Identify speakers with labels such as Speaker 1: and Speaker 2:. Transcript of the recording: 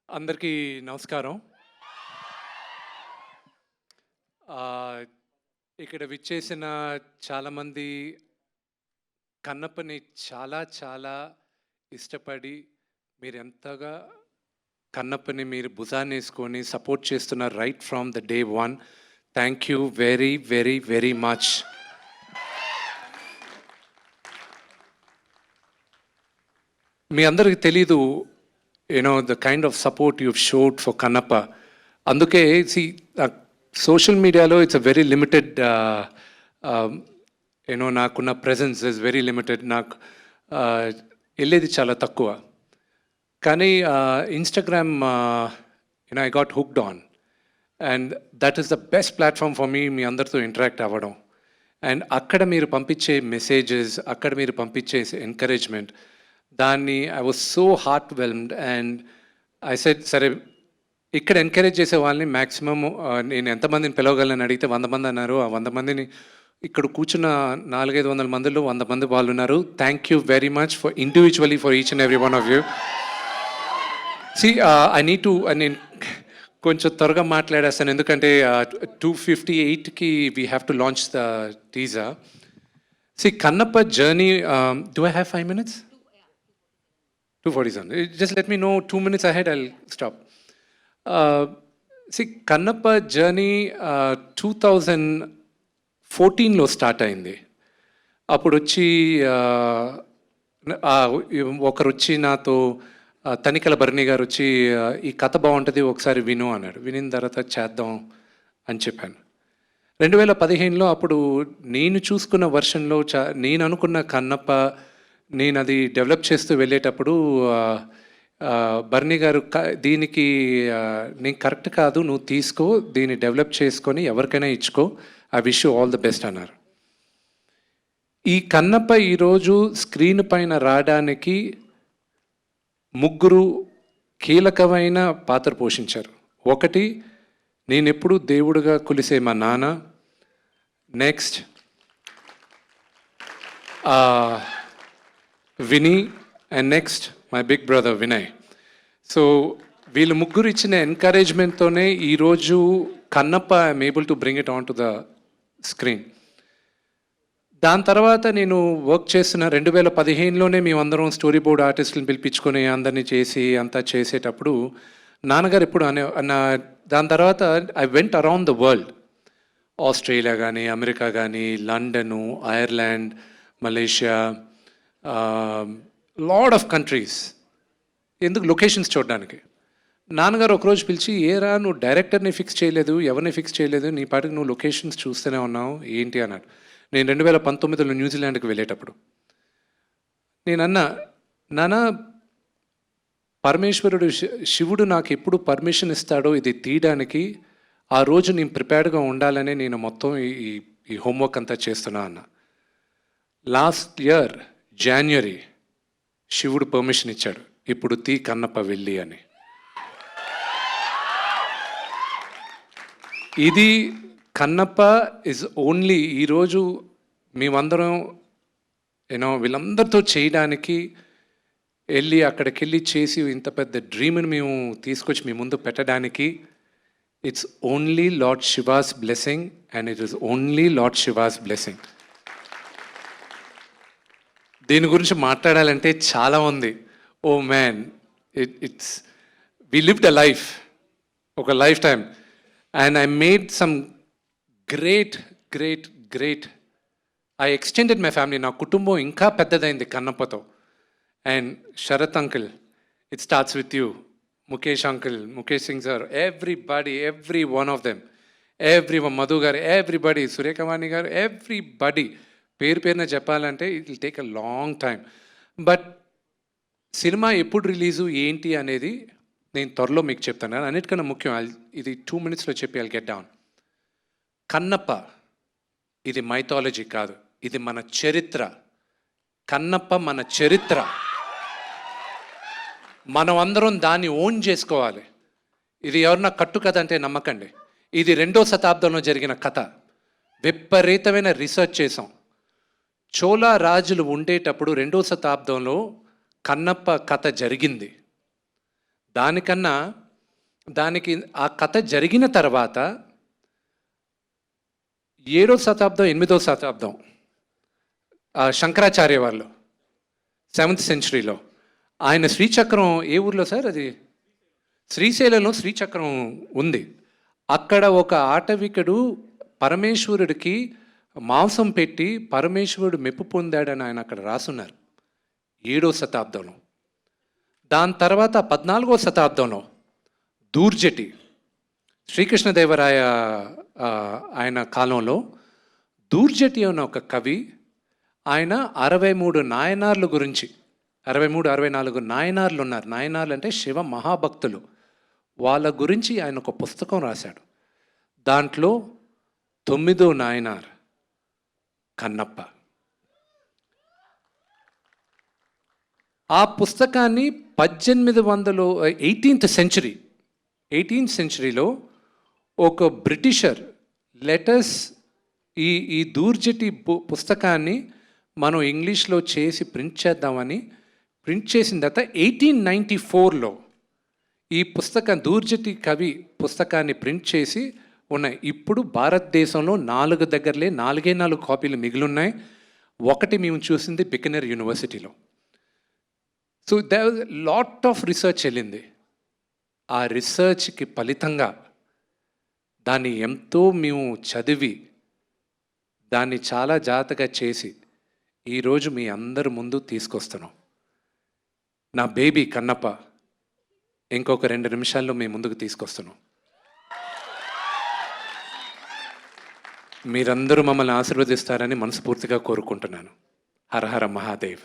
Speaker 1: అందరికీ నమస్కారం. ఇక్కడ విచ్చేసిన చాలామంది కన్నప్పని చాలా చాలా ఇష్టపడి మీరెంతగా కన్నప్పని మీరు భుజాన్నేసుకొని సపోర్ట్ చేస్తున్నారు right from the day one. Thank you very very very much. మీ అందరికి తెలీదు the kind of support you've showed for Kannappa. Anduke, see, social media lo it's a very limited, nakunna presence is very limited. Elledi chala takkuva. Kani Instagram, I got hooked on. And that is the best platform for me, మీ అందరితో interact అవ్వడం. And అక్కడ మీరు పంపించే messages, అక్కడ మీరు పంపించే encouragement, దాన్ని I was so heart whelmed. And I said సరే ఇక్కడ ఎంకరేజ్ చేసే వాళ్ళని మ్యాక్సిమమ్ నేను ఎంతమందిని పిలవగలను అడిగితే 100 మంది అన్నారు. ఆ 100 మందిని ఇక్కడ కూర్చున్న 400-500 మందిలో 100 మంది వాళ్ళు ఉన్నారు. Thank you very much for individually for each and every one of you. See I need to నేను కొంచెం త్వరగా మాట్లాడేస్తాను ఎందుకంటే 2:58కి we have to launch the teaser. See Kannappa journey, do I have 5 minutes? 2:47. Just let me know 2 minutes ahead, I'll stop. See, Kannappa journey 2014లో start అయింది. అప్పుడు వచ్చి ఒకరు వచ్చి నాతో తనికల భరణి గారు వచ్చి ఈ కథ బాగుంటుంది ఒకసారి విను అన్నాడు. వినిన తర్వాత చేద్దాం అని చెప్పాను. 2015లో అప్పుడు నేను చూసుకున్న వర్షన్లో నేను అనుకున్న కన్నప్ప నేను అది డెవలప్ చేస్తూ వెళ్ళేటప్పుడు బర్నీ గారు దీనికి నేను కరెక్ట్ కాదు, నువ్వు తీసుకో, దీన్ని డెవలప్ చేసుకొని ఎవరికైనా ఇచ్చుకో, I wish you all the best అన్నారు. ఈ కన్నప్ప ఈరోజు స్క్రీన్ పైన రావడానికి ముగ్గురు కీలకమైన పాత్ర పోషించారు. ఒకటి, నేను ఎప్పుడు దేవుడిగా కొలిసే మా నాన్న. Next Vini, and next my big brother Vinay. So వీళ్ళు ముగ్గురు ఇచ్చిన ఎంకరేజ్మెంట్తోనే ఈరోజు Kannappa I'm able to bring it on to the screen. దాని తర్వాత నేను వర్క్ చేస్తున్న 2015లోనే మేమందరం స్టోరీ బోర్డ్ ఆర్టిస్టులను పిలిపించుకొని అందరినీ చేసి అంతా చేసేటప్పుడు నాన్నగారు ఎప్పుడు దాని తర్వాత I went around the world. Australia కానీ, అమెరికా కానీ, London, Ireland, Malaysia, lot of countries. ఎందుకు? లొకేషన్స్ చూడడానికి. నాన్నగారు ఒకరోజు పిలిచి, ఏరా నువ్వు డైరెక్టర్ని ఫిక్స్ చేయలేదు, ఎవరిని ఫిక్స్ చేయలేదు, నీ పాటికి నువ్వు లొకేషన్స్ చూస్తూనే ఉన్నావు ఏంటి అన్నాడు. నేను 2019లో న్యూజిలాండ్కి వెళ్ళేటప్పుడు నేనన్నా, నాన్న పరమేశ్వరుడు శివుడు నాకు ఎప్పుడు పర్మిషన్ ఇస్తాడో ఇది తీయడానికి, ఆ రోజు నేను ప్రిపేర్డ్గా ఉండాలనే నేను మొత్తం ఈ హోంవర్క్ అంతా చేస్తున్నా అన్న. లాస్ట్ ఇయర్ జాన్వరి శివుడు పర్మిషన్ ఇచ్చాడు, ఇప్పుడు తీ కన్నప్ప వెళ్ళి అని. ఇది కన్నప్ప ఇస్ ఓన్లీ ఈరోజు మేమందరం వీళ్ళందరితో చేయడానికి వెళ్ళి అక్కడికి వెళ్ళి చేసి ఇంత పెద్ద డ్రీమ్ని మేము తీసుకొచ్చి మీ ముందు పెట్టడానికి it's only lord Shiva's blessing, and it is only lord Shiva's blessing. దీని గురించి మాట్లాడాలంటే చాలా ఉంది. Oh man, it's we lived a life, ఒక life time, and I made some great great great I extended my family. నా కుటుంబం ఇంకా పెద్దదైంది కన్నప్పతో. And Sharath uncle, it starts with you. Mukesh uncle, Mukesh Singh sir, everybody, every one of them, Madhu garu, everybody, Surekhavani garu, everybody పేరున చెప్పాలంటే it will take a long time. But cinema ఎప్పుడు release ఏంటి అనేది నేను త్వరలో మీకు చెప్తాను. అన్నిటికన్నా ముఖ్యం, ఇది 2 minutesలో చెప్పి ఐల్ గెట్ డౌన్. కన్నప్ప ఇది మైథాలజీ కాదు, ఇది మన చరిత్ర. కన్నప్ప మన చరిత్ర. మనం అందరం దాన్ని ఓన్ చేసుకోవాలి. ఇది ఎవరన్నా కట్టు కథ అంటే నమ్మకండి. ఇది 2వ శతాబ్దంలో జరిగిన కథ. విపరీతమైన రీసెర్చ్ చేసాం. చోళా రాజులు ఉండేటప్పుడు 2వ శతాబ్దంలో కన్నప్ప కథ జరిగింది. దానికన్నా దానికి ఆ కథ జరిగిన తర్వాత 7వ శతాబ్దం 8వ శతాబ్దం శంకరాచార్య వాళ్ళు 7th సెంచరీలో ఆయన శ్రీచక్రం ఏ ఊర్లో సార్ అది? శ్రీశైలంలో శ్రీచక్రం ఉంది. అక్కడ ఒక ఆటవికుడు పరమేశ్వరుడికి మాంసం పెట్టి పరమేశ్వరుడు మెప్పు పొందాడని ఆయన అక్కడ రాసున్నారు 7వ శతాబ్దంలో. దాని తర్వాత 14వ శతాబ్దంలో దూర్జటి శ్రీకృష్ణదేవరాయ ఆయన కాలంలో దూర్జటి అన్న ఒక కవి ఆయన 63 నాయనార్ల గురించి 64 నాయనార్లు ఉన్నారు. నాయనార్లు అంటే శివ మహాభక్తులు. వాళ్ళ గురించి ఆయన ఒక పుస్తకం రాశాడు. దాంట్లో 9వ నాయనార్ కన్నప్ప. ఆ పుస్తకాన్ని 18th సెంచరీలో ఒక బ్రిటిషర్ లెటర్స్ ఈ దూర్జటి పుస్తకాన్ని మనం ఇంగ్లీష్లో చేసి ప్రింట్ చేద్దామని ప్రింట్ చేసిన తర్వాత 1894లో ఈ పుస్తకం దూర్జటి కవి పుస్తకాన్ని ప్రింట్ చేసి ఉన్నాయి. ఇప్పుడు భారతదేశంలో 4 కాపీలు మిగిలిన్నాయి. ఒకటి మేము చూసింది బికనర్ యూనివర్సిటీలో. So there was lot of research వెళ్ళింది. ఆ రీసెర్చ్కి ఫలితంగా దాన్ని ఎంతో మేము చదివి దాన్ని చాలా జాగ్రత్తగా చేసి ఈరోజు మీ అందరి ముందు తీసుకొస్తున్నాం. నా బేబీ కన్నప్ప ఇంకొక 2 నిమిషాల్లో మీ ముందుకు తీసుకొస్తున్నాం. మీరందరూ మమ్మల్ని ఆశీర్వదిస్తారని మనస్ఫూర్తిగా కోరుకుంటున్నాను. హర హర మహాదేవ్.